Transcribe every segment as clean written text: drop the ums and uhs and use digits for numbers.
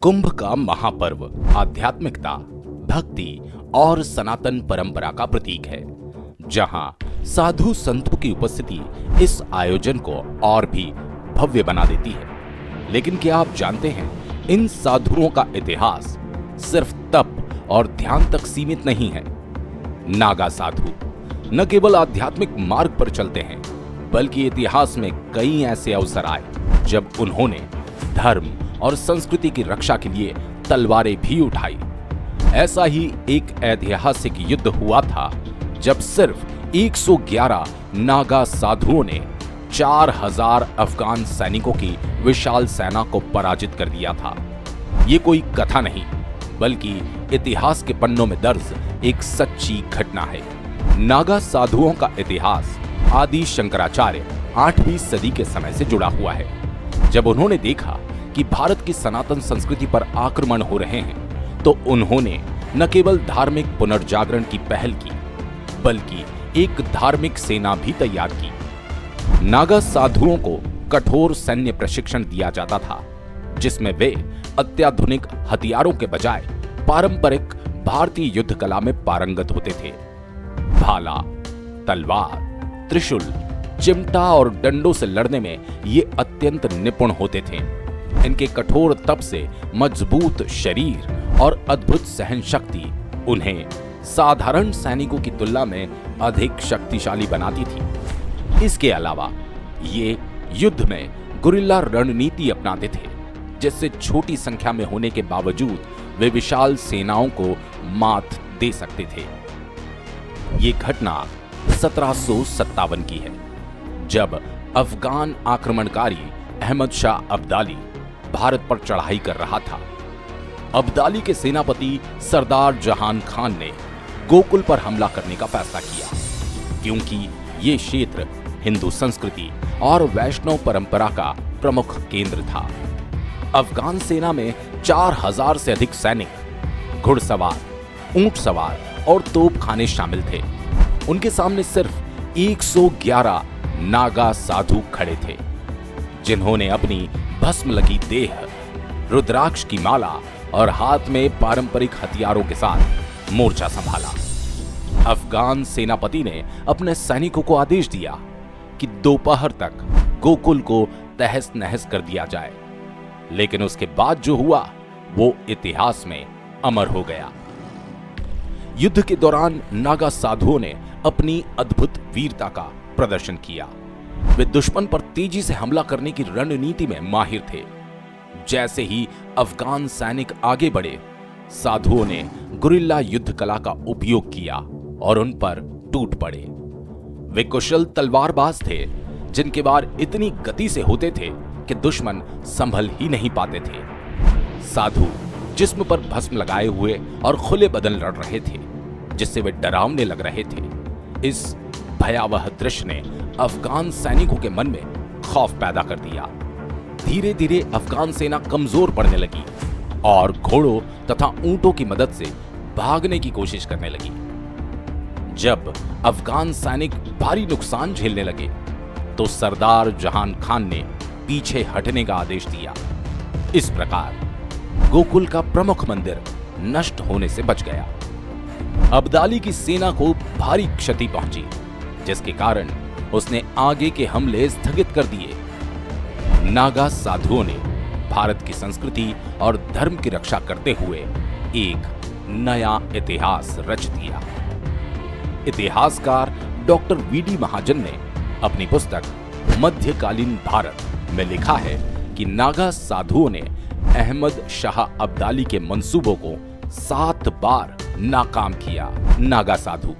कुंभ का महापर्व आध्यात्मिकता, भक्ति और सनातन परंपरा का प्रतीक है, जहां साधु संतों की उपस्थिति इस आयोजन को और भी भव्य बना देती है। लेकिन क्या आप जानते हैं, इन साधुओं का इतिहास सिर्फ तप और ध्यान तक सीमित नहीं है। नागा साधु न केवल आध्यात्मिक मार्ग पर चलते हैं, बल्कि इतिहास में कई ऐसे अवसर आए जब उन्होंने धर्म और संस्कृति की रक्षा के लिए तलवारें भी उठाई। ऐसा ही एक ऐतिहासिक युद्ध हुआ था जब सिर्फ 111 नागा साधुओं ने 4000 अफगान सैनिकों की विशाल सेना को पराजित कर दिया था। ये कोई कथा नहीं, बल्कि इतिहास के पन्नों में दर्ज एक सच्ची घटना है। नागा साधुओं का इतिहास आदि शंकराचार्य 8वीं सदी के समय से जुड़ा हुआ है। जब उन्होंने देखा कि भारत की सनातन संस्कृति पर आक्रमण हो रहे हैं, तो उन्होंने न केवल धार्मिक पुनर्जागरण की पहल की, बल्कि एक धार्मिक सेना भी तैयार की। नागा साधुओं को कठोर सैन्य प्रशिक्षण दिया जाता था, जिसमें वे अत्याधुनिक हथियारों के बजाय पारंपरिक भारतीय युद्ध कला में पारंगत होते थे। भाला, तलवार, त्रिशूल, चिमटा और डंडों से लड़ने में ये अत्यंत निपुण होते थे। इनके कठोर तप से मजबूत शरीर और अद्भुत सहन शक्ति उन्हें साधारण सैनिकों की तुलना में अधिक शक्तिशाली बनाती थी। इसके अलावा ये युद्ध में गुरिल्ला रणनीति अपनाते थे, जिससे छोटी संख्या में होने के बावजूद वे विशाल सेनाओं को मात दे सकते थे। ये घटना 1757 की है, जब अफगान आक्रमणकारी अहमद शाह अब्दाली भारत पर चढ़ाई कर रहा था। अब्दाली के सेनापति सरदार जहान खान ने गोकुल पर हमला करने का फैसला किया, क्योंकि ये क्षेत्र हिंदू संस्कृति और वैष्णव परंपरा का प्रमुख केंद्र था। अफगान सेना में 4000 से अधिक सैनिक, घुड़सवार, ऊंट सवार और तोपखाने शामिल थे। उनके सामने सिर्फ 111 नागा साधु खड़े थे, जिन्होंने अपनी भस्म लगी देह, रुद्राक्ष की माला और हाथ में पारंपरिक हथियारों के साथ मोर्चा संभाला। अफगान सेनापति ने अपने सैनिकों को आदेश दिया कि दोपहर तक गोकुल को तहस नहस कर दिया जाए, लेकिन उसके बाद जो हुआ वो इतिहास में अमर हो गया। युद्ध के दौरान नागा साधुओं ने अपनी अद्भुत वीरता का प्रदर्शन किया। वे दुश्मन पर तेजी से हमला करने की रणनीति में माहिर थे। जैसे ही अफगान सैनिक आगे बढ़े, साधुओं ने गुरिल्ला युद्ध कला का उपयोग किया और उन पर टूट पड़े। वे कुशल तलवारबाज थे, जिनके वार इतनी गति से होते थे कि दुश्मन संभल ही नहीं पाते थे। साधु जिस्म पर भस्म लगाए हुए और खुले बदन लड़ रहे थे, जिससे वे डरावने लग रहे थे। इस भयावह दृश्य ने अफगान सैनिकों के मन में खौफ पैदा कर दिया। धीरे धीरे अफगान सेना कमजोर पड़ने लगी और घोड़ों तथा ऊंटों की मदद से भागने की कोशिश करने लगी। जब अफगान सैनिक भारी नुकसान झेलने लगे, तो सरदार जहान खान ने पीछे हटने का आदेश दिया। इस प्रकार गोकुल का प्रमुख मंदिर नष्ट होने से बच गया। अब्दाली की सेना को भारी क्षति पहुंची, जिसके कारण उसने आगे के हमले स्थगित कर दिए। नागा साधुओं ने भारत की संस्कृति और धर्म की रक्षा करते हुए एक नया इतिहास रच दिया। इतिहासकार डॉक्टर वीडी महाजन ने अपनी पुस्तक मध्यकालीन भारत में लिखा है कि नागा साधुओं ने अहमद शाह अब्दाली के मंसूबों को 7 बार नाकाम किया। नागा साधु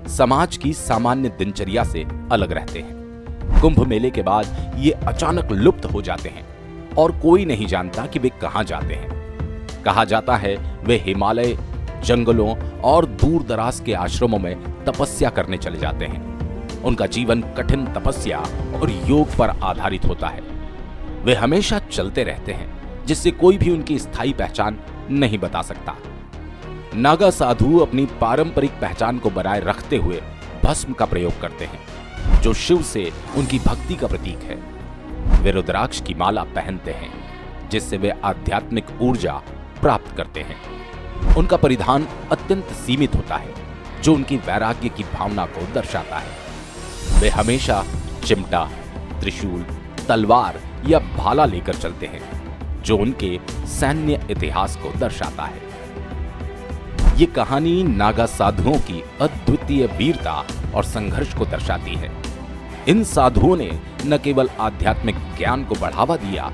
समाज की सामान्य दिनचर्या से अलग रहते हैं। कुंभ मेले के बाद ये अचानक लुप्त हो जाते हैं और कोई नहीं जानता कि वे कहां जाते हैं। कहा जाता है वे हिमालय, जंगलों और दूर दराज के आश्रमों में तपस्या करने चले जाते हैं। उनका जीवन कठिन तपस्या और योग पर आधारित होता है। वे हमेशा चलते रहते हैं, जिससे कोई भी उनकी स्थायी पहचान नहीं बता सकता। नागा साधु अपनी पारंपरिक पहचान को बनाए रखते हुए भस्म का प्रयोग करते हैं, जो शिव से उनकी भक्ति का प्रतीक है। वे रुद्राक्ष की माला पहनते हैं, जिससे वे आध्यात्मिक ऊर्जा प्राप्त करते हैं। उनका परिधान अत्यंत सीमित होता है, जो उनकी वैराग्य की भावना को दर्शाता है। वे हमेशा चिमटा, त्रिशूल, तलवार या भाला लेकर चलते हैं, जो उनके सैन्य इतिहास को दर्शाता है। ये कहानी नागा साधुओं की अद्वितीय वीरता और संघर्ष को दर्शाती है। इन साधुओं ने न केवल आध्यात्मिक ज्ञान को बढ़ावा दिया,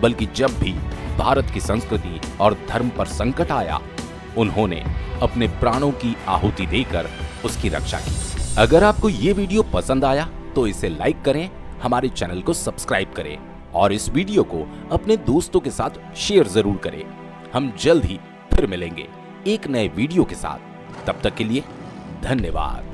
बल्कि जब भी भारत की संस्कृति और धर्म पर संकट आया, उन्होंने अपने प्राणों की आहुति देकर उसकी रक्षा की। अगर आपको ये वीडियो पसंद आया तो इसे लाइक करें, हमारे चैनल को सब्सक्राइब करें और इस वीडियो को अपने दोस्तों के साथ शेयर जरूर करें। हम जल्द ही फिर मिलेंगे एक नए वीडियो के साथ। तब तक के लिए धन्यवाद।